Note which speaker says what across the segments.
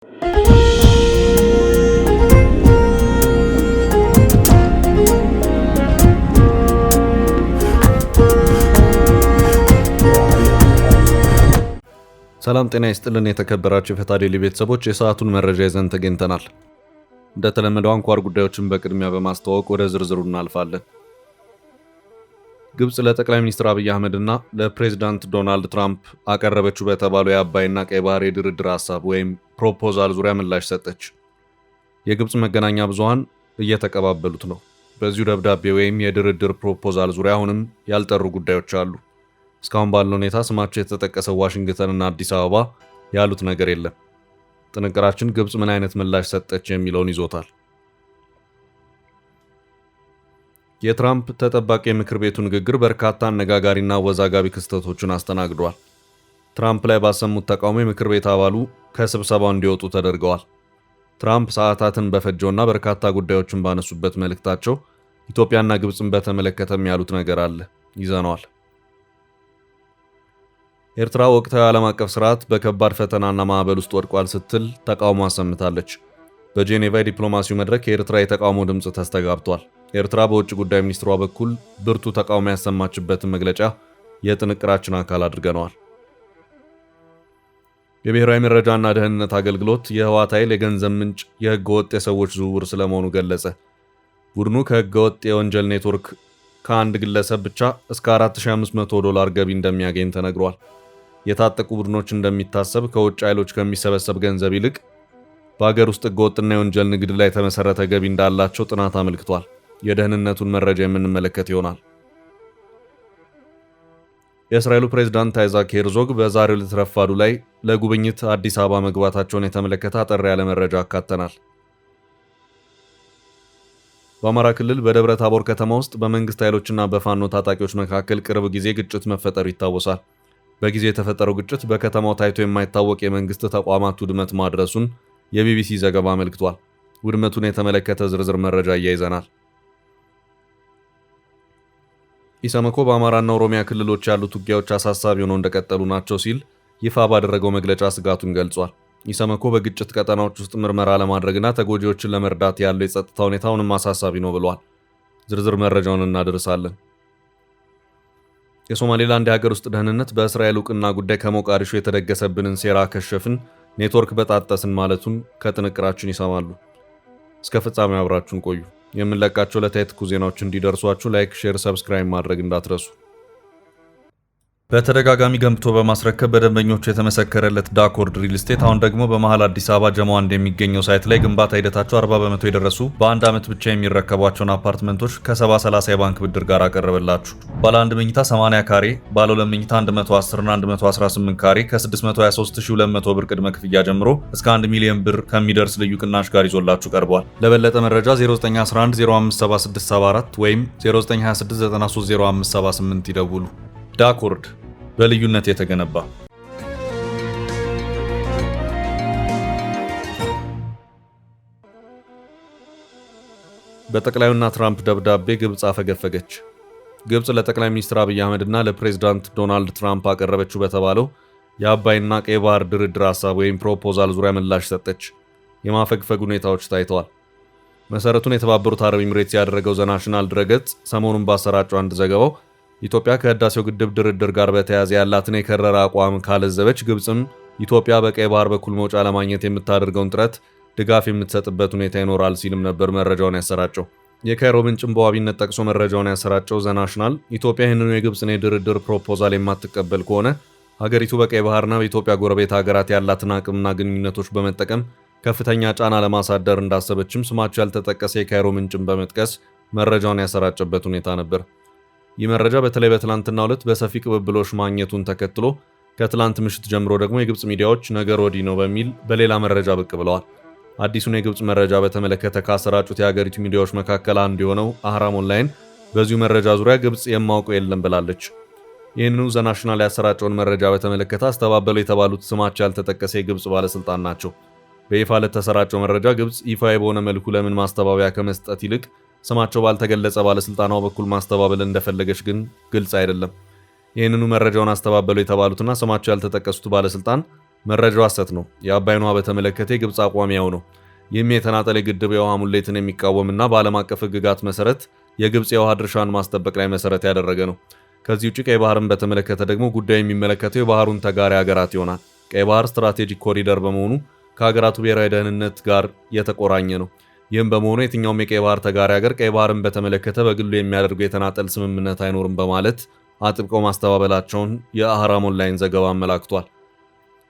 Speaker 1: ሰላም ጤና ይስጥልን የተከበራችሁ የፈታ ዴይሊ ቤተሰቦች የሰዓቱን መረጃ ይዘን ተገኝተናል። እንደተለመደው አንኳር ጉዳዮችን በቅድሚያ በማስተዋወቅ ወደ ዝርዝሩ እናልፋለን። ግብጽ ለጠቅላይ ሚኒስትር አብይ አህመድና ለፕሬዝዳንት ዶናልድ ትራምፕ አቀረበችው በተባለው የአባይና ቀይ ባህር የድርድር ሐሳብ ወይም ፕሮፖዛል ዙሪያ ምላሽ ሰጠች። የግብጽ መገናኛ ብዙሃን እየተቀባበሉት ነው። በዚሁ ደብዳቤ ወይም የድርድር ፕሮፖዛል ዙሪያ አሁንም ያልጠሩ ጉዳዮች አሉ። እስካሁን ባለው ሁኔታ ስማቸው የተጠቀሰው ዋሽንግተንና አዲስ አበባ ያሉት ነገር የለም። ጥንቅራችን ግብጽ ምን አይነት ምላሽ ሰጠች የሚለውን ይዞታል። የትራምፕ ተጠባቂ የምክር ቤቱ ንግግር በርካታ አነጋጋሪና አወዛጋቢ ክስተቶችን አስተናግዷል። ትራምፕ ላይ ባሰሙት ተቃውሞ የምክር ቤት አባሉ ከስብሰባው እንዲወጡ ተደርገዋል። ትራምፕ ሰዓታትን በፈጀውና በርካታ ጉዳዮችን ባነሱበት መልእክታቸው ኢትዮጵያና ግብጽን በተመለከተም ያሉት ነገር አለ፣ ይዘነዋል። ኤርትራ ወቅታዊ ዓለም አቀፍ ስርዓት በከባድ ፈተናና ማዕበል ውስጥ ወድቋል ስትል ተቃውሞ አሰምታለች። በጄኔቫ የዲፕሎማሲው መድረክ የኤርትራ የተቃውሞ ድምፅ ተስተጋብቷል። ኤርትራ በውጭ ጉዳይ ሚኒስትሯ በኩል ብርቱ ተቃውሞ ያሰማችበትን መግለጫ የጥንቅራችን አካል አድርገነዋል። የብሔራዊ መረጃና ደህንነት አገልግሎት የህወሓት ኃይል የገንዘብ ምንጭ የህገ ወጥ የሰዎች ዝውውር ስለመሆኑ ገለጸ። ቡድኑ ከህገ ወጥ የወንጀል ኔትወርክ ከአንድ ግለሰብ ብቻ እስከ $4500 ገቢ እንደሚያገኝ ተነግሯል። የታጠቁ ቡድኖች እንደሚታሰብ ከውጭ ኃይሎች ከሚሰበሰብ ገንዘብ ይልቅ በአገር ውስጥ ህገወጥና የወንጀል ንግድ ላይ የተመሰረተ ገቢ እንዳላቸው ጥናት አመልክቷል። የደህንነቱን መረጃ የምንመለከት ይሆናል። የእስራኤሉ ፕሬዝዳንት አይዛክ ሄርዞግ በዛሬው ዕለት ረፋዱ ላይ ለጉብኝት አዲስ አበባ መግባታቸውን የተመለከተ አጠር ያለ መረጃ አካተናል። በአማራ ክልል በደብረ ታቦር ከተማ ውስጥ በመንግስት ኃይሎችና በፋኖ ታጣቂዎች መካከል ቅርብ ጊዜ ግጭት መፈጠሩ ይታወሳል። በጊዜ የተፈጠረው ግጭት በከተማው ታይቶ የማይታወቅ የመንግስት ተቋማት ውድመት ማድረሱን የቢቢሲ ዘገባ አመልክቷል። ውድመቱን የተመለከተ ዝርዝር መረጃ እያይዘናል። ኢሰመኮ በአማራና ኦሮሚያ ክልሎች ያሉት ውጊያዎች አሳሳቢ ሆነው እንደቀጠሉ ናቸው ሲል ይፋ ባደረገው መግለጫ ስጋቱን ገልጿል። ኢሰመኮ በግጭት ቀጠናዎች ውስጥ ምርመራ ለማድረግና ተጎጂዎችን ለመርዳት ያለው የጸጥታ ሁኔታ አሁንም አሳሳቢ ነው ብሏል። ዝርዝር መረጃውን እናደርሳለን። የሶማሌላንድ የሀገር ውስጥ ደህንነት በእስራኤል እውቅና ጉዳይ ከሞቃዲሾ የተደገሰብንን ሴራ ከሸፍን፣ ኔትወርክ በጣጠስን ማለቱን ከጥንቅራችን ይሰማሉ። እስከ ፍጻሜው አብራችሁን ቆዩ። የምንለቃቸው ዕለታዊ ትኩስ ዜናዎች እንዲደርሷችሁ ላይክ፣ ሼር፣ ሰብስክራይብ ማድረግ እንዳትረሱ። በተደጋጋሚ ገንብቶ በማስረከብ በደንበኞቹ የተመሰከረለት ዳኮርድ ሪል ስቴት አሁን ደግሞ በመሃል አዲስ አበባ ጀሞ አንድ የሚገኘው ሳይት ላይ ግንባታ ሂደታቸው 40% የደረሱ በአንድ ዓመት ብቻ የሚረከቧቸውን አፓርትመንቶች ከ70/30 የባንክ ብድር ጋር አቀረበላችሁ። ባለ 1 መኝታ 80 ካሬ፣ ባለ 2 መኝታ 110 እና 118 ካሬ ከ623200 ብር ቅድመ ክፍያ ጀምሮ እስከ 1 ሚሊዮን ብር ከሚደርስ ልዩ ቅናሽ ጋር ይዞላችሁ ቀርቧል። ለበለጠ መረጃ 0911 057674 ወይም 0926930578 ይደውሉ። ዳኮርድ በልዩነት የተገነባ። በጠቅላዩና ትራምፕ ደብዳቤ ግብጽ አፈገፈገች። ግብጽ ለጠቅላይ ሚኒስትር አብይ አህመድና ለፕሬዝዳንት ዶናልድ ትራምፕ አቀረበችው በተባለው የአባይና ቀይ ባህር ድርድር ሐሳብ ወይም ፕሮፖዛል ዙሪያ ምላሽ ሰጠች። የማፈግፈግ ሁኔታዎች ታይተዋል። መሰረቱን የተባበሩት አረብ ኤሚሬትስ ያደረገው ዘናሽናል ድረገጽ ሰሞኑን ባሰራጨው አንድ ዘገባው ኢትዮጵያ ከህዳሴው ግድብ ድርድር ጋር በተያያዘ ያላትን የከረረ አቋም ካለዘበች ግብጽም ኢትዮጵያ በቀይ ባህር በኩል መውጫ ለማግኘት የምታደርገውን ጥረት ድጋፍ የምትሰጥበት ሁኔታ ይኖራል ሲልም ነበር መረጃውን ያሰራጨው። የካይሮ ምንጭም በዋቢነት ጠቅሶ መረጃውን ያሰራጨው ዘናሽናል ኢትዮጵያ ይህንኑ የግብጽን የድርድር ፕሮፖዛል የማትቀበል ከሆነ ሀገሪቱ በቀይ ባህርና በኢትዮጵያ ጎረቤት ሀገራት ያላትን አቅምና ግንኙነቶች በመጠቀም ከፍተኛ ጫና ለማሳደር እንዳሰበችም ስማቸው ያልተጠቀሰ የካይሮ ምንጭን በመጥቀስ መረጃውን ያሰራጨበት ሁኔታ ነበር። ይህ መረጃ በተለይ በትላንትናው ዕለት በሰፊ ቅብብሎሽ ማግኘቱን ተከትሎ ከትላንት ምሽት ጀምሮ ደግሞ የግብጽ ሚዲያዎች ነገር ወዲህ ነው በሚል በሌላ መረጃ ብቅ ብለዋል። አዲሱን የግብጽ መረጃ በተመለከተ ካሰራጩት የሀገሪቱ ሚዲያዎች መካከል አንዱ የሆነው አህራም ኦንላይን በዚሁ መረጃ ዙሪያ ግብጽ የማውቀው የለም ብላለች። ይህንኑ ዘናሽናል ያሰራጨውን መረጃ በተመለከተ አስተባበሉ የተባሉት ስማቸው ያልተጠቀሰ የግብጽ ባለስልጣን ናቸው። በይፋ ለተሰራጨው መረጃ ግብጽ ይፋዊ በሆነ መልኩ ለምን ማስተባበያ ከመስጠት ይልቅ ስማቸው ባልተገለጸ ባለስልጣናው በኩል ማስተባበል እንደፈለገች ግን ግልጽ አይደለም። ይህንኑ መረጃውን አስተባበሉ የተባሉትና ስማቸው ያልተጠቀሱት ባለስልጣን መረጃው ሐሰት ነው። የአባይን ውሃ በተመለከተ የግብፅ አቋም ያው ነው። ይህም የተናጠል የግድብ የውሃ ሙሌትን የሚቃወምና በዓለም አቀፍ ሕግጋት መሰረት የግብፅ የውሃ ድርሻን ማስጠበቅ ላይ መሰረት ያደረገ ነው። ከዚህ ውጭ ቀይ ባህርን በተመለከተ ደግሞ ጉዳዩ የሚመለከተው የባህሩን ተጋሪ ሀገራት ይሆናል። ቀይ ባህር ስትራቴጂክ ኮሪደር በመሆኑ ከሀገራቱ ብሔራዊ ደህንነት ጋር የተቆራኘ ነው። ይህም በመሆኑ የትኛውም የቀይ ባህር ተጋሪ ሀገር ቀይ ባህርን በተመለከተ በግሉ የሚያደርገው የተናጠል ስምምነት አይኖርም በማለት አጥብቀው ማስተባበላቸውን የአህራም ኦንላይን ዘገባ አመላክቷል።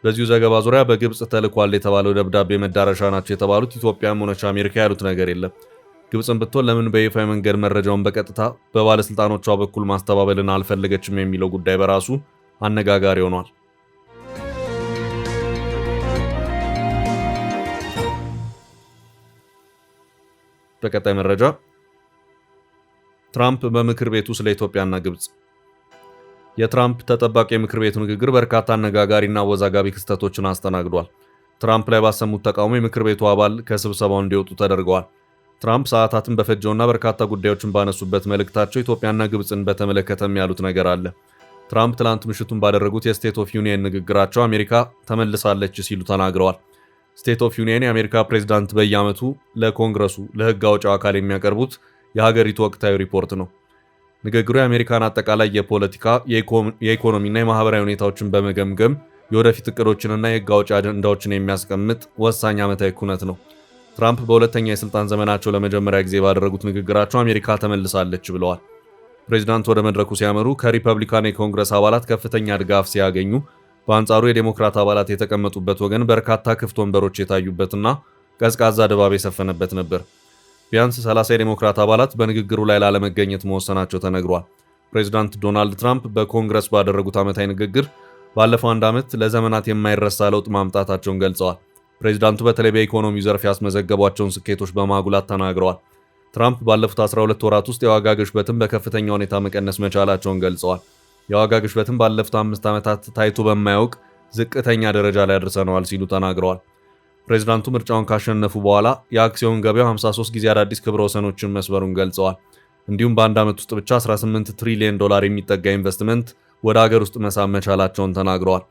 Speaker 1: በዚሁ ዘገባ ዙሪያ በግብፅ ተልኳል የተባለው ደብዳቤ መዳረሻ ናቸው የተባሉት ኢትዮጵያም ሆነች አሜሪካ ያሉት ነገር የለም። ግብፅን ብትሆን ለምን በይፋዊ መንገድ መረጃውን በቀጥታ በባለስልጣኖቿ በኩል ማስተባበልን አልፈለገችም የሚለው ጉዳይ በራሱ አነጋጋሪ ሆኗል። በቀጣይ መረጃ ትራምፕ በምክር ቤቱ ስለ ኢትዮጵያና ግብፅ። የትራምፕ ተጠባቂ የምክር ቤቱ ንግግር በርካታ አነጋጋሪና አወዛጋቢ ክስተቶችን አስተናግዷል። ትራምፕ ላይ ባሰሙት ተቃውሞ የምክር ቤቱ አባል ከስብሰባው እንዲወጡ ተደርገዋል። ትራምፕ ሰዓታትን በፈጀውና በርካታ ጉዳዮችን ባነሱበት መልእክታቸው ኢትዮጵያና ግብፅን በተመለከተም ያሉት ነገር አለ። ትራምፕ ትላንት ምሽቱን ባደረጉት የስቴት ኦፍ ዩኒየን ንግግራቸው አሜሪካ ተመልሳለች ሲሉ ተናግረዋል። ስቴት ኦፍ ዩኒየን የአሜሪካ ፕሬዝዳንት በየዓመቱ ለኮንግረሱ ለሕግ አውጪው አካል የሚያቀርቡት የሀገሪቱ ወቅታዊ ሪፖርት ነው። ንግግሩ የአሜሪካን አጠቃላይ የፖለቲካ የኢኮኖሚና የማህበራዊ ሁኔታዎችን በመገምገም የወደፊት እቅዶችንና የሕግ አውጪ አጀንዳዎችን የሚያስቀምጥ ወሳኝ ዓመታዊ ኩነት ነው። ትራምፕ በሁለተኛ የሥልጣን ዘመናቸው ለመጀመሪያ ጊዜ ባደረጉት ንግግራቸው አሜሪካ ተመልሳለች ብለዋል። ፕሬዝዳንት ወደ መድረኩ ሲያመሩ ከሪፐብሊካን የኮንግረስ አባላት ከፍተኛ ድጋፍ ሲያገኙ፣ በአንጻሩ የዴሞክራት አባላት የተቀመጡበት ወገን በርካታ ክፍት ወንበሮች የታዩበትና ቀዝቃዛ ድባብ የሰፈነበት ነበር። ቢያንስ 30 የዴሞክራት አባላት በንግግሩ ላይ ላለመገኘት መወሰናቸው ተነግሯል። ፕሬዝዳንት ዶናልድ ትራምፕ በኮንግረስ ባደረጉት ዓመታዊ ንግግር ባለፈው አንድ ዓመት ለዘመናት የማይረሳ ለውጥ ማምጣታቸውን ገልጸዋል። ፕሬዝዳንቱ በተለይ በኢኮኖሚው ዘርፍ ያስመዘገቧቸውን ስኬቶች በማጉላት ተናግረዋል። ትራምፕ ባለፉት 12 ወራት ውስጥ የዋጋ ግሽበትን በከፍተኛ ሁኔታ መቀነስ መቻላቸውን ገልጸዋል። የዋጋ ግሽበትን ባለፉት 5 ዓመታት ታይቶ በማያውቅ ዝቅተኛ ደረጃ ላይ አድርሰነዋል ሲሉ ተናግረዋል። ፕሬዝዳንቱ ምርጫውን ካሸነፉ በኋላ የአክሲዮን ገበያው 53 ጊዜ አዳዲስ ክብረ ወሰኖችን መስበሩን ገልጸዋል። እንዲሁም በአንድ ዓመት ውስጥ ብቻ $18 ትሪሊዮን የሚጠጋ ኢንቨስትመንት ወደ ሀገር ውስጥ መሳብ መቻላቸውን ተናግረዋል።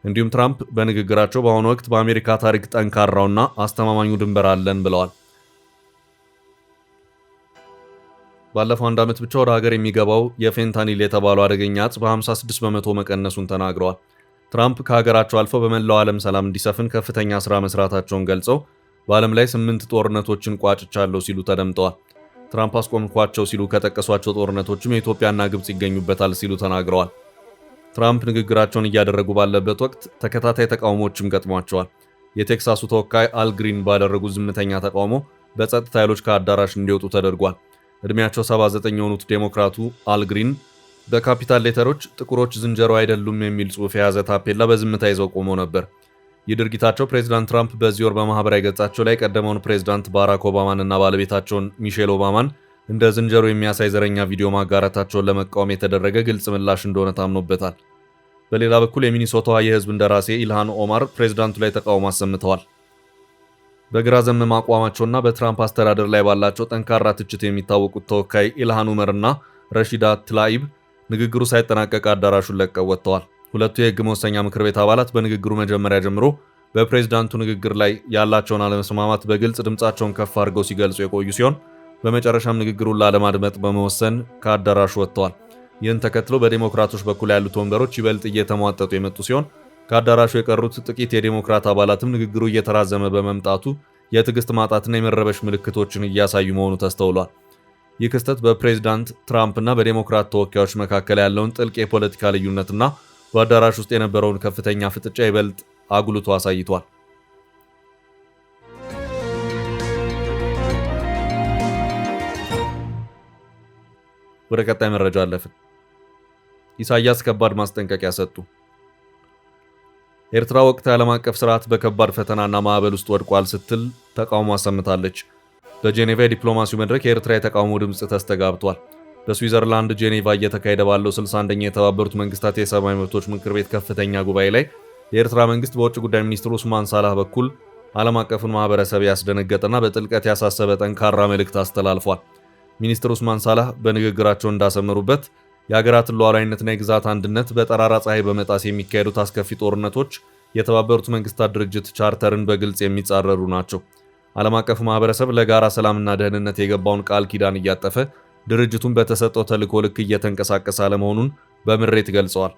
Speaker 1: እንዲሁም ትራምፕ በንግግራቸው በአሁኑ ወቅት በአሜሪካ ታሪክ ጠንካራውና አስተማማኙ ድንበር አለን ብለዋል። ባለፈው አንድ ዓመት ብቻ ወደ ሀገር የሚገባው የፌንታኒል የተባለው አደገኛ ዕፅ በ56 በመቶ መቀነሱን ተናግረዋል። ትራምፕ ከሀገራቸው አልፈው በመላው ዓለም ሰላም እንዲሰፍን ከፍተኛ ሥራ መስራታቸውን ገልጸው በዓለም ላይ 8 ጦርነቶችን ቋጭቻለሁ ሲሉ ተደምጠዋል። ትራምፕ አስቆምኳቸው ሲሉ ከጠቀሷቸው ጦርነቶችም የኢትዮጵያና ግብፅ ይገኙበታል ሲሉ ተናግረዋል። ትራምፕ ንግግራቸውን እያደረጉ ባለበት ወቅት ተከታታይ ተቃውሞዎችም ገጥሟቸዋል። የቴክሳሱ ተወካይ አል ግሪን ባደረጉት ዝምተኛ ተቃውሞ በጸጥታ ኃይሎች ከአዳራሽ እንዲወጡ ተደርጓል። ዕድሜያቸው 79 የሆኑት ዴሞክራቱ አል ግሪን በካፒታል ሌተሮች ጥቁሮች ዝንጀሮ አይደሉም የሚል ጽሑፍ የያዘ ታፔላ በዝምታ ይዘው ቆመው ነበር። ይህ ድርጊታቸው ፕሬዚዳንት ትራምፕ በዚህ ወር በማኅበራዊ ገጻቸው ላይ ቀደመውን ፕሬዚዳንት ባራክ ኦባማን እና ባለቤታቸውን ሚሼል ኦባማን እንደ ዝንጀሮ የሚያሳይ ዘረኛ ቪዲዮ ማጋራታቸውን ለመቃወም የተደረገ ግልጽ ምላሽ እንደሆነ ታምኖበታል። በሌላ በኩል የሚኒሶታዋ የሕዝብ እንደራሴ ኢልሃን ኦማር ፕሬዚዳንቱ ላይ ተቃውሞ አሰምተዋል። በግራ ዘመም አቋማቸውና በትራምፕ አስተዳደር ላይ ባላቸው ጠንካራ ትችት የሚታወቁት ተወካይ ኢልሃን ኡመር እና ረሺዳ ትላኢብ ንግግሩ ሳይጠናቀቅ አዳራሹን ለቀው ወጥተዋል። ሁለቱ የሕግ መወሰኛ ምክር ቤት አባላት በንግግሩ መጀመሪያ ጀምሮ በፕሬዝዳንቱ ንግግር ላይ ያላቸውን አለመስማማት በግልጽ ድምፃቸውን ከፍ አድርገው ሲገልጹ የቆዩ ሲሆን በመጨረሻም ንግግሩን ላለማድመጥ በመወሰን ከአዳራሹ ወጥተዋል። ይህን ተከትሎ በዴሞክራቶች በኩል ያሉት ወንበሮች ይበልጥ እየተሟጠጡ የመጡ ሲሆን ከአዳራሹ የቀሩት ጥቂት የዴሞክራት አባላትም ንግግሩ እየተራዘመ በመምጣቱ የትዕግስት ማጣትና የመረበሽ ምልክቶችን እያሳዩ መሆኑ ተስተውሏል። ይህ ክስተት በፕሬዝዳንት ትራምፕ እና በዴሞክራት ተወካዮች መካከል ያለውን ጥልቅ የፖለቲካ ልዩነትና በአዳራሽ ውስጥ የነበረውን ከፍተኛ ፍጥጫ ይበልጥ አጉልቶ አሳይቷል። ወደ ቀጣይ መረጃ አለፍን። ኢሳያስ ከባድ ማስጠንቀቂያ ሰጡ። ኤርትራ ወቅታዊ ዓለም አቀፍ ስርዓት በከባድ ፈተናና ማዕበል ውስጥ ወድቋል ስትል ተቃውሞ አሰምታለች። በጄኔቫ የዲፕሎማሲው መድረክ የኤርትራ የተቃውሞ ድምፅ ተስተጋብቷል። በስዊዘርላንድ ጄኔቫ እየተካሄደ ባለው 61ኛ የተባበሩት መንግስታት የሰብአዊ መብቶች ምክር ቤት ከፍተኛ ጉባኤ ላይ የኤርትራ መንግስት በውጭ ጉዳይ ሚኒስትሩ ኡስማን ሳላህ በኩል ዓለም አቀፉን ማህበረሰብ ያስደነገጠና በጥልቀት ያሳሰበ ጠንካራ መልእክት አስተላልፏል። ሚኒስትር ኡስማን ሳላህ በንግግራቸው እንዳሰመሩበት የሀገራትን ሉዓላዊነትና የግዛት አንድነት በጠራራ ፀሐይ በመጣስ የሚካሄዱት አስከፊ ጦርነቶች የተባበሩት መንግስታት ድርጅት ቻርተርን በግልጽ የሚጻረሩ ናቸው። ዓለም አቀፉ ማህበረሰብ ለጋራ ሰላምና ደህንነት የገባውን ቃል ኪዳን እያጠፈ ድርጅቱን በተሰጠው ተልዕኮ ልክ እየተንቀሳቀሰ አለመሆኑን በምሬት ገልጸዋል።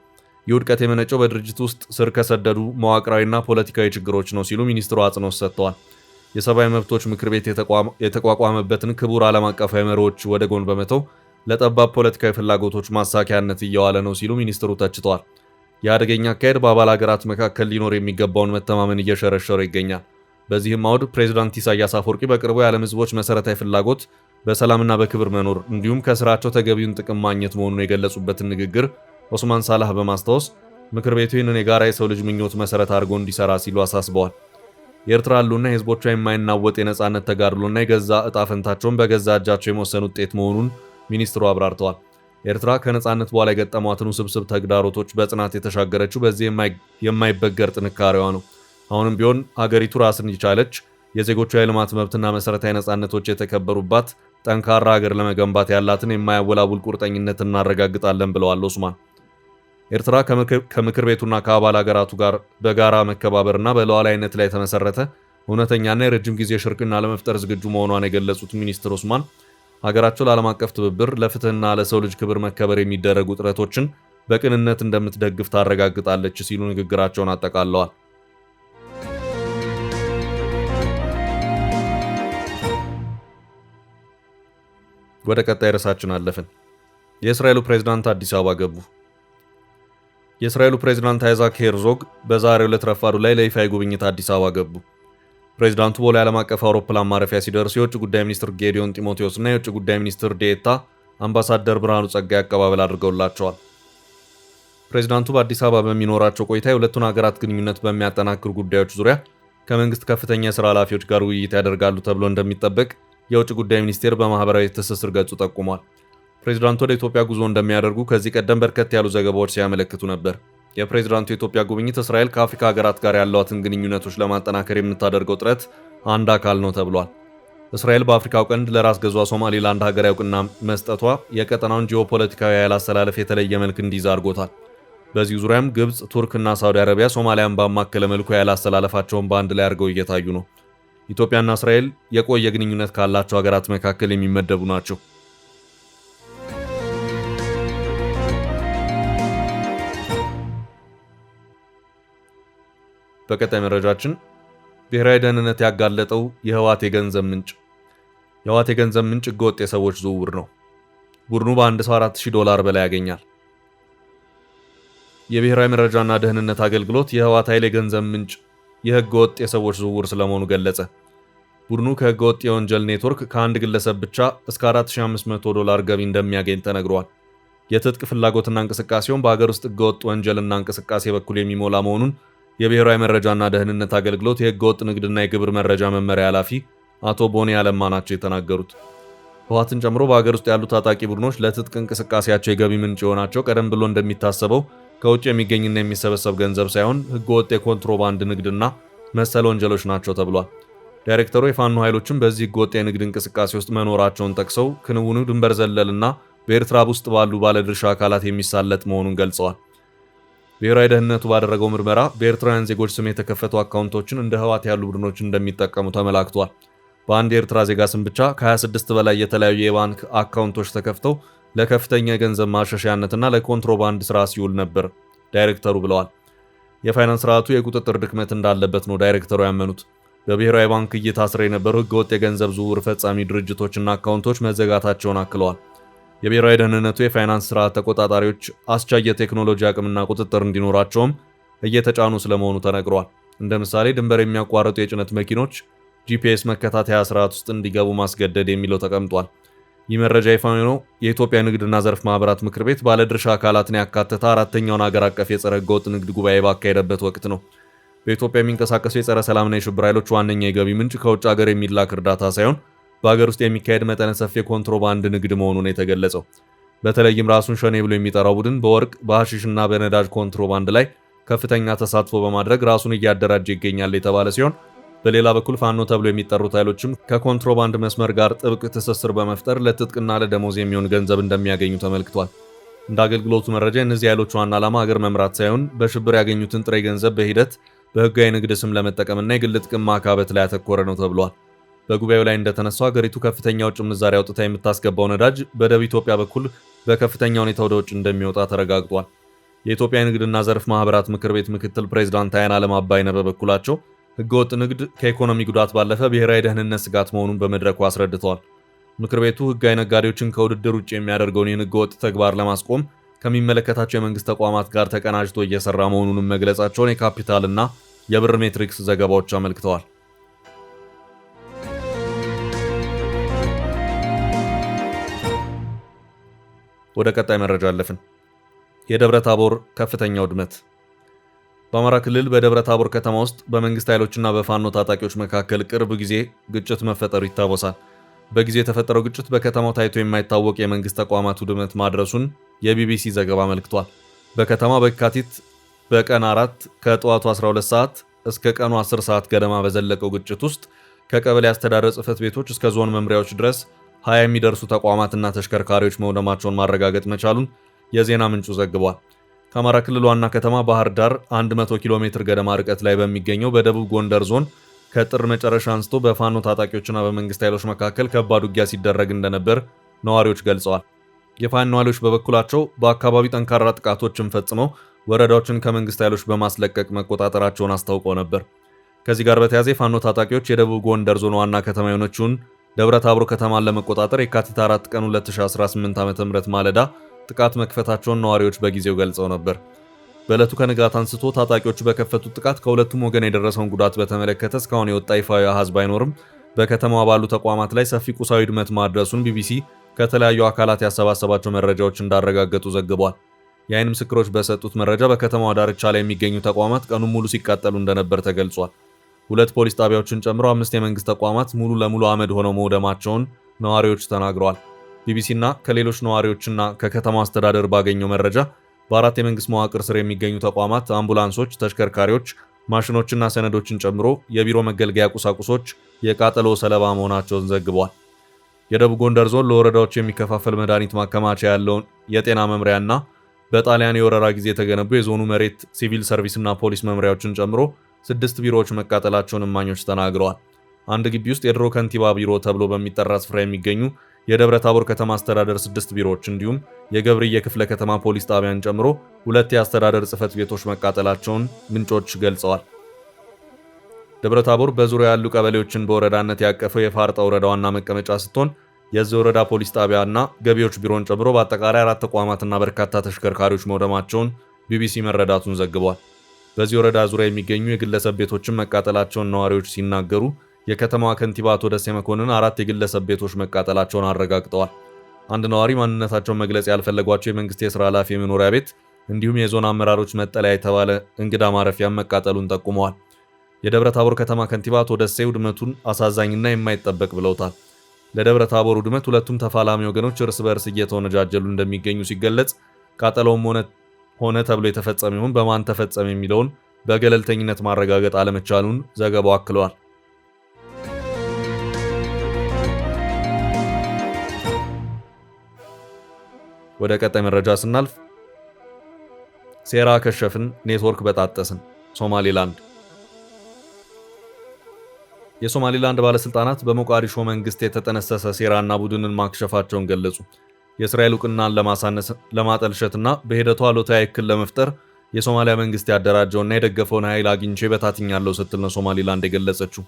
Speaker 1: ይህ ውድቀት የመነጨው በድርጅቱ ውስጥ ስር ከሰደዱ መዋቅራዊና ፖለቲካዊ ችግሮች ነው ሲሉ ሚኒስትሩ አጽንኦት ሰጥተዋል። የሰብአዊ መብቶች ምክር ቤት የተቋቋመበትን ክቡር ዓለም አቀፋዊ መርሆዎች ወደ ጎን በመተው ለጠባብ ፖለቲካዊ ፍላጎቶች ማሳኪያነት እየዋለ ነው ሲሉ ሚኒስትሩ ተችተዋል። የአደገኛ አካሄድ በአባል ሀገራት መካከል ሊኖር የሚገባውን መተማመን እየሸረሸረ ይገኛል። በዚህም አውድ ፕሬዝዳንት ኢሳያስ አፈወርቂ በቅርቡ የዓለም ሕዝቦች መሠረታዊ ፍላጎት በሰላምና በክብር መኖር እንዲሁም ከስራቸው ተገቢውን ጥቅም ማግኘት መሆኑን የገለጹበትን ንግግር ኦስማን ሳላህ በማስታወስ ምክር ቤቱ ይህንን የጋራ የሰው ልጅ ምኞት መሠረት አድርጎ እንዲሰራ ሲሉ አሳስበዋል። የኤርትራ ህልውና የህዝቦቿ የማይናወጥ የነጻነት ተጋድሎና የገዛ እጣ ፈንታቸውን በገዛ እጃቸው የመወሰን ውጤት መሆኑን ሚኒስትሩ አብራርተዋል። ኤርትራ ከነጻነት በኋላ የገጠሟትን ውስብስብ ተግዳሮቶች በጽናት የተሻገረችው በዚህ የማይበገር ጥንካሬዋ ነው። አሁንም ቢሆን ሀገሪቱ ራስን የቻለች የዜጎቿ የልማት መብትና መሠረታዊ ነጻነቶች የተከበሩባት ጠንካራ ሀገር ለመገንባት ያላትን የማያወላውል ቁርጠኝነት እናረጋግጣለን ብለዋል ኦስማን። ኤርትራ ከምክር ቤቱና ከአባል ሀገራቱ ጋር በጋራ መከባበርና በሉዓላዊነት ላይ የተመሰረተ እውነተኛና የረጅም ጊዜ ሽርክና ለመፍጠር ዝግጁ መሆኗን የገለጹት ሚኒስትር ኦስማን ሀገራቸው ለዓለም አቀፍ ትብብር፣ ለፍትህና ለሰው ልጅ ክብር መከበር የሚደረጉ ጥረቶችን በቅንነት እንደምትደግፍ ታረጋግጣለች ሲሉ ንግግራቸውን አጠቃለዋል። ወደ ቀጣይ ርዕሳችን አለፍን። የእስራኤሉ ፕሬዝዳንት አዲስ አበባ ገቡ። የእስራኤሉ ፕሬዝዳንት አይዛክ ሄርዞግ በዛሬው ዕለት ረፋዱ ላይ ለይፋዊ ጉብኝት አዲስ አበባ ገቡ። ፕሬዝዳንቱ ቦሌ ዓለም አቀፍ አውሮፕላን ማረፊያ ሲደርሱ የውጭ ጉዳይ ሚኒስትር ጌዲዮን ጢሞቴዎስ እና የውጭ ጉዳይ ሚኒስትር ዴኤታ አምባሳደር ብርሃኑ ጸጋይ አቀባበል አድርገውላቸዋል። ፕሬዝዳንቱ በአዲስ አበባ በሚኖራቸው ቆይታ የሁለቱን ሀገራት ግንኙነት በሚያጠናክሩ ጉዳዮች ዙሪያ ከመንግስት ከፍተኛ የሥራ ኃላፊዎች ጋር ውይይት ያደርጋሉ ተብሎ እንደሚጠበቅ የውጭ ጉዳይ ሚኒስቴር በማህበራዊ ትስስር ገጹ ጠቁሟል። ፕሬዝዳንቱ ወደ ኢትዮጵያ ጉዞ እንደሚያደርጉ ከዚህ ቀደም በርከት ያሉ ዘገባዎች ሲያመለክቱ ነበር። የፕሬዝዳንቱ የኢትዮጵያ ጉብኝት እስራኤል ከአፍሪካ ሀገራት ጋር ያሏትን ግንኙነቶች ለማጠናከር የምታደርገው ጥረት አንድ አካል ነው ተብሏል። እስራኤል በአፍሪካው ቀንድ ለራስ ገዟ ሶማሌላንድ ሀገራዊ እውቅና መስጠቷ የቀጠናውን ጂኦፖለቲካዊ ኃይል አሰላለፍ የተለየ መልክ እንዲይዝ አድርጎታል። በዚህ ዙሪያም ግብፅ፣ ቱርክና ሳውዲ አረቢያ ሶማሊያን ባማከለ መልኩ የኃይል አሰላለፋቸውን በአንድ ላይ አድርገው እየታዩ ነው። ኢትዮጵያና እስራኤል የቆየ ግንኙነት ካላቸው ሀገራት መካከል የሚመደቡ ናቸው። በቀጣይ መረጃችን ብሔራዊ ደህንነት ያጋለጠው የህወሓት የገንዘብ ምንጭ። የህወሓት የገንዘብ ምንጭ ህገወጥ የሰዎች ዝውውር ነው። ቡድኑ በአንድ ሰው $4000 በላይ ያገኛል። የብሔራዊ መረጃና ደህንነት አገልግሎት የህወሓት ኃይል የገንዘብ ምንጭ የህገወጥ የሰዎች ዝውውር ስለመሆኑ ገለጸ። ቡድኑ ከህገወጥ የወንጀል ኔትወርክ ከአንድ ግለሰብ ብቻ እስከ $4500 ገቢ እንደሚያገኝ ተነግሯል። የትጥቅ ፍላጎትና እንቅስቃሴውን በሀገር ውስጥ ህገወጥ ወንጀልና እንቅስቃሴ በኩል የሚሞላ መሆኑን የብሔራዊ መረጃና ደህንነት አገልግሎት የህገወጥ ንግድና የግብር መረጃ መመሪያ ኃላፊ አቶ ቦኔ አለማ ናቸው የተናገሩት። ህወሓትን ጨምሮ በሀገር ውስጥ ያሉ ታጣቂ ቡድኖች ለትጥቅ እንቅስቃሴያቸው የገቢ ምንጭ የሆናቸው ቀደም ብሎ እንደሚታሰበው ከውጭ የሚገኝና የሚሰበሰብ ገንዘብ ሳይሆን ህገወጥ የኮንትሮባንድ ንግድና መሰል ወንጀሎች ናቸው ተብሏል። ዳይሬክተሩ የፋኖ ኃይሎችም በዚህ ህገወጥ የንግድ እንቅስቃሴ ውስጥ መኖራቸውን ጠቅሰው ክንውኑ ድንበር ዘለልና በኤርትራ ውስጥ ባሉ ባለድርሻ አካላት የሚሳለጥ መሆኑን ገልጸዋል። ብሔራዊ ደህንነቱ ባደረገው ምርመራ በኤርትራውያን ዜጎች ስም የተከፈቱ አካውንቶችን እንደ ህወሓት ያሉ ቡድኖች እንደሚጠቀሙ ተመላክቷል። በአንድ የኤርትራ ዜጋ ስም ብቻ ከ26 በላይ የተለያዩ የባንክ አካውንቶች ተከፍተው ለከፍተኛ የገንዘብ ማሸሻያነትና ለኮንትሮባንድ ስራ ሲውል ነበር ዳይሬክተሩ ብለዋል። የፋይናንስ ስርዓቱ የቁጥጥር ድክመት እንዳለበት ነው ዳይሬክተሩ ያመኑት። በብሔራዊ ባንክ እይታ ስር የነበሩ ህገወጥ የገንዘብ ዝውውር ፈጻሚ ድርጅቶችና አካውንቶች መዘጋታቸውን አክለዋል። የብሔራዊ ደህንነቱ የፋይናንስ ስርዓት ተቆጣጣሪዎች አስቻይ የቴክኖሎጂ አቅምና ቁጥጥር እንዲኖራቸውም እየተጫኑ ስለመሆኑ ተነግሯል። እንደ ምሳሌ ድንበር የሚያቋርጡ የጭነት መኪኖች ጂፒኤስ መከታተያ ስርዓት ውስጥ እንዲገቡ ማስገደድ የሚለው ተቀምጧል። ይህ መረጃ ይፋ ነው የኢትዮጵያ ንግድና ዘርፍ ማህበራት ምክር ቤት ባለድርሻ አካላትን ያካተተ አራተኛውን ሀገር አቀፍ የጸረ ህገወጥ ንግድ ጉባኤ ባካሄደበት ወቅት ነው። በኢትዮጵያ የሚንቀሳቀሱ የጸረ ሰላምና የሽብር ኃይሎች ዋነኛ የገቢ ምንጭ ከውጭ ሀገር የሚላክ እርዳታ ሳይሆን በሀገር ውስጥ የሚካሄድ መጠነ ሰፊ የኮንትሮባንድ ንግድ መሆኑን የተገለጸው። በተለይም ራሱን ሸኔ ብሎ የሚጠራው ቡድን በወርቅ በሐሺሽና በነዳጅ ኮንትሮባንድ ላይ ከፍተኛ ተሳትፎ በማድረግ ራሱን እያደራጀ ይገኛል የተባለ ሲሆን በሌላ በኩል ፋኖ ተብሎ የሚጠሩት ኃይሎችም ከኮንትሮባንድ መስመር ጋር ጥብቅ ትስስር በመፍጠር ለትጥቅና ለደሞዝ የሚሆን ገንዘብ እንደሚያገኙ ተመልክቷል። እንደ አገልግሎቱ መረጃ እነዚህ ኃይሎች ዋና ዓላማ ሀገር መምራት ሳይሆን በሽብር ያገኙትን ጥሬ ገንዘብ በሂደት በህጋዊ ንግድ ስም ለመጠቀምና የግል ጥቅም ማካበት ላይ ያተኮረ ነው ተብሏል። በጉባኤው ላይ እንደተነሳው ሀገሪቱ ከፍተኛ ውጭ ምንዛሪ አውጥታ የምታስገባው ነዳጅ በደቡብ ኢትዮጵያ በኩል በከፍተኛ ሁኔታ ወደ ውጭ እንደሚወጣ ተረጋግጧል። የኢትዮጵያ ንግድና ዘርፍ ማህበራት ምክር ቤት ምክትል ፕሬዝዳንት አያናለም አባይነህ በበኩላቸው ህገወጥ ንግድ ከኢኮኖሚ ጉዳት ባለፈ ብሔራዊ ደህንነት ስጋት መሆኑን በመድረኩ አስረድተዋል። ምክር ቤቱ ህጋዊ ነጋዴዎችን ከውድድር ውጭ የሚያደርገውን የህገወጥ ተግባር ለማስቆም ከሚመለከታቸው የመንግስት ተቋማት ጋር ተቀናጅቶ እየሰራ መሆኑንም መግለጻቸውን የካፒታልና የብር ሜትሪክስ ዘገባዎች አመልክተዋል። ወደ ቀጣይ መረጃ አለፍን። የደብረ ታቦር ከፍተኛ ውድመት። በአማራ ክልል በደብረ ታቦር ከተማ ውስጥ በመንግስት ኃይሎችና በፋኖ ታጣቂዎች መካከል ቅርብ ጊዜ ግጭት መፈጠሩ ይታወሳል። በጊዜ የተፈጠረው ግጭት በከተማው ታይቶ የማይታወቅ የመንግስት ተቋማት ውድመት ማድረሱን የቢቢሲ ዘገባ አመልክቷል። በከተማ በየካቲት በቀን 4 ከጠዋቱ 12 ሰዓት እስከ ቀኑ 10 ሰዓት ገደማ በዘለቀው ግጭት ውስጥ ከቀበሌ አስተዳደር ጽሕፈት ቤቶች እስከ ዞን መምሪያዎች ድረስ 20 የሚደርሱ ተቋማትና ተሽከርካሪዎች መውደማቸውን ማረጋገጥ መቻሉን የዜና ምንጩ ዘግቧል። ከአማራ ክልል ዋና ከተማ ባህር ዳር 100 ኪሎ ሜትር ገደማ ርቀት ላይ በሚገኘው በደቡብ ጎንደር ዞን ከጥር መጨረሻ አንስቶ በፋኖ ታጣቂዎችና በመንግስት ኃይሎች መካከል ከባድ ውጊያ ሲደረግ እንደነበር ነዋሪዎች ገልጸዋል። የፋኖ ኃይሎች በበኩላቸው በአካባቢው ጠንካራ ጥቃቶችን ፈጽመው ወረዳዎችን ከመንግስት ኃይሎች በማስለቀቅ መቆጣጠራቸውን አስታውቀው ነበር። ከዚህ ጋር በተያያዘ የፋኖ ታጣቂዎች የደቡብ ጎንደር ዞን ዋና ከተማ የሆነችውን ደብረ ታቦር ከተማን ለመቆጣጠር የካቲት 4 ቀን 2018 ዓ.ም ማለዳ ጥቃት መክፈታቸውን ነዋሪዎች በጊዜው ገልጸው ነበር። በዕለቱ ከንጋት አንስቶ ታጣቂዎቹ በከፈቱት ጥቃት ከሁለቱም ወገን የደረሰውን ጉዳት በተመለከተ እስካሁን የወጣ ይፋዊ አሃዝ ባይኖርም በከተማዋ ባሉ ተቋማት ላይ ሰፊ ቁሳዊ ውድመት ማድረሱን ቢቢሲ ከተለያዩ አካላት ያሰባሰባቸው መረጃዎች እንዳረጋገጡ ዘግቧል። የዓይን ምስክሮች በሰጡት መረጃ በከተማዋ ዳርቻ ላይ የሚገኙ ተቋማት ቀኑን ሙሉ ሲቃጠሉ እንደነበር ተገልጿል። 2 ፖሊስ ጣቢያዎችን ጨምሮ 5 የመንግስት ተቋማት ሙሉ ለሙሉ አመድ ሆነው መውደማቸውን ነዋሪዎች ተናግረዋል። ቢቢሲና ከሌሎች ነዋሪዎችና ከከተማው አስተዳደር ባገኘው መረጃ በ4 የመንግስት መዋቅር ስር የሚገኙ ተቋማት አምቡላንሶች፣ ተሽከርካሪዎች፣ ማሽኖችና ሰነዶችን ጨምሮ የቢሮ መገልገያ ቁሳቁሶች የቃጠሎ ሰለባ መሆናቸውን ዘግቧል። የደቡብ ጎንደር ዞን ለወረዳዎች የሚከፋፈል መድኃኒት ማከማቻ ያለውን የጤና መምሪያና በጣሊያን የወረራ ጊዜ የተገነቡ የዞኑ መሬት ሲቪል ሰርቪስና ፖሊስ መምሪያዎችን ጨምሮ 6 ቢሮዎች መቃጠላቸውን እማኞች ተናግረዋል። አንድ ግቢ ውስጥ የድሮ ከንቲባ ቢሮ ተብሎ በሚጠራ ስፍራ የሚገኙ የደብረ ታቦር ከተማ አስተዳደር 6 ቢሮዎች እንዲሁም የገብርዬ ክፍለ ከተማ ፖሊስ ጣቢያን ጨምሮ 2 የአስተዳደር ጽሕፈት ቤቶች መቃጠላቸውን ምንጮች ገልጸዋል። ደብረ ታቦር በዙሪያ ያሉ ቀበሌዎችን በወረዳነት ያቀፈው የፋርጣ ወረዳ ዋና መቀመጫ ስትሆን የዚህ ወረዳ ፖሊስ ጣቢያና ገቢዎች ቢሮን ጨምሮ በአጠቃላይ 4 ተቋማትና በርካታ ተሽከርካሪዎች መውደማቸውን ቢቢሲ መረዳቱን ዘግቧል። በዚህ ወረዳ ዙሪያ የሚገኙ የግለሰብ ቤቶችን መቃጠላቸውን ነዋሪዎች ሲናገሩ የከተማዋ ከንቲባ አቶ ደሴ መኮንን 4 የግለሰብ ቤቶች መቃጠላቸውን አረጋግጠዋል። አንድ ነዋሪ ማንነታቸውን መግለጽ ያልፈለጓቸው የመንግስት የሥራ ኃላፊ የመኖሪያ ቤት እንዲሁም የዞን አመራሮች መጠለያ የተባለ እንግዳ ማረፊያ መቃጠሉን ጠቁመዋል። የደብረ ታቦር ከተማ ከንቲባ አቶ ደሴ ውድመቱን አሳዛኝና የማይጠበቅ ብለውታል። ለደብረ ታቦር ውድመት ሁለቱም ተፋላሚ ወገኖች እርስ በርስ እየተወነጃጀሉ እንደሚገኙ ሲገለጽ ቃጠሎውም ሆነ ተብሎ የተፈጸመ ይሁን በማን ተፈጸመ የሚለውን በገለልተኝነት ማረጋገጥ አለመቻሉን ዘገባው አክለዋል። ወደ ቀጣይ መረጃ ስናልፍ ሴራ ከሸፍን፣ ኔትወርክ በጣጠስን። ሶማሊላንድ የሶማሊላንድ ባለስልጣናት በሞቃዲሾ መንግስት የተጠነሰሰ ሴራና ቡድንን ማክሸፋቸውን ገለጹ። የእስራኤል ዕውቅናን ለማጠልሸትና በሂደቱ አሉታዊ እክል ለመፍጠር የሶማሊያ መንግስት ያደራጀውና የደገፈውን ኃይል አግኝቼ በታትኛለሁ ስትል ነው ሶማሊላንድ የገለጸችው።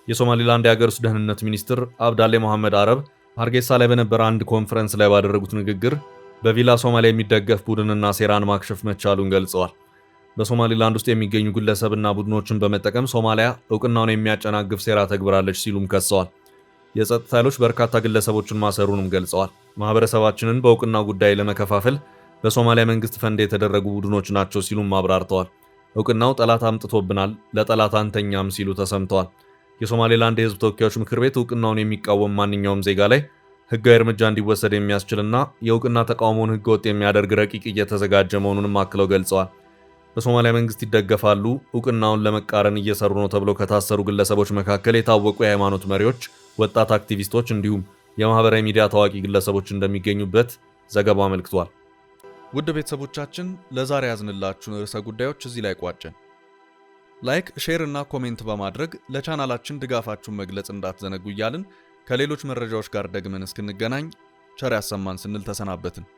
Speaker 1: የሶማሊላንድ የሀገር ውስጥ ደህንነት ሚኒስትር አብዳሌ መሐመድ አረብ ሀርጌሳ ላይ በነበረ አንድ ኮንፈረንስ ላይ ባደረጉት ንግግር በቪላ ሶማሊያ የሚደገፍ ቡድንና ሴራን ማክሸፍ መቻሉን ገልጸዋል። በሶማሊላንድ ውስጥ የሚገኙ ግለሰብና ቡድኖችን በመጠቀም ሶማሊያ ዕውቅናውን የሚያጨናግፍ ሴራ ተግብራለች ሲሉም ከሰዋል። የጸጥታ ኃይሎች በርካታ ግለሰቦችን ማሰሩንም ገልጸዋል። ማህበረሰባችንን በዕውቅናው ጉዳይ ለመከፋፈል በሶማሊያ መንግስት ፈንድ የተደረጉ ቡድኖች ናቸው ሲሉም አብራርተዋል። ዕውቅናው ጠላት አምጥቶብናል፣ ለጠላት አንተኛም ሲሉ ተሰምተዋል። የሶማሌላንድ የህዝብ ተወካዮች ምክር ቤት ዕውቅናውን የሚቃወም ማንኛውም ዜጋ ላይ ህጋዊ እርምጃ እንዲወሰድ የሚያስችልና የዕውቅና ተቃውሞውን ህገወጥ የሚያደርግ ረቂቅ እየተዘጋጀ መሆኑንም አክለው ገልጸዋል። በሶማሊያ መንግስት ይደገፋሉ፣ ዕውቅናውን ለመቃረን እየሰሩ ነው ተብለው ከታሰሩ ግለሰቦች መካከል የታወቁ የሃይማኖት መሪዎች፣ ወጣት አክቲቪስቶች እንዲሁም የማህበራዊ ሚዲያ ታዋቂ ግለሰቦች እንደሚገኙበት ዘገባው አመልክቷል። ውድ ቤተሰቦቻችን ለዛሬ ያዝንላችሁን ርዕሰ ጉዳዮች እዚህ ላይ ቋጨን። ላይክ፣ ሼር እና ኮሜንት በማድረግ ለቻናላችን ድጋፋችሁን መግለጽ እንዳትዘነጉ እያልን ከሌሎች መረጃዎች ጋር ደግመን እስክንገናኝ ቸር ያሰማን ስንል ተሰናበትን።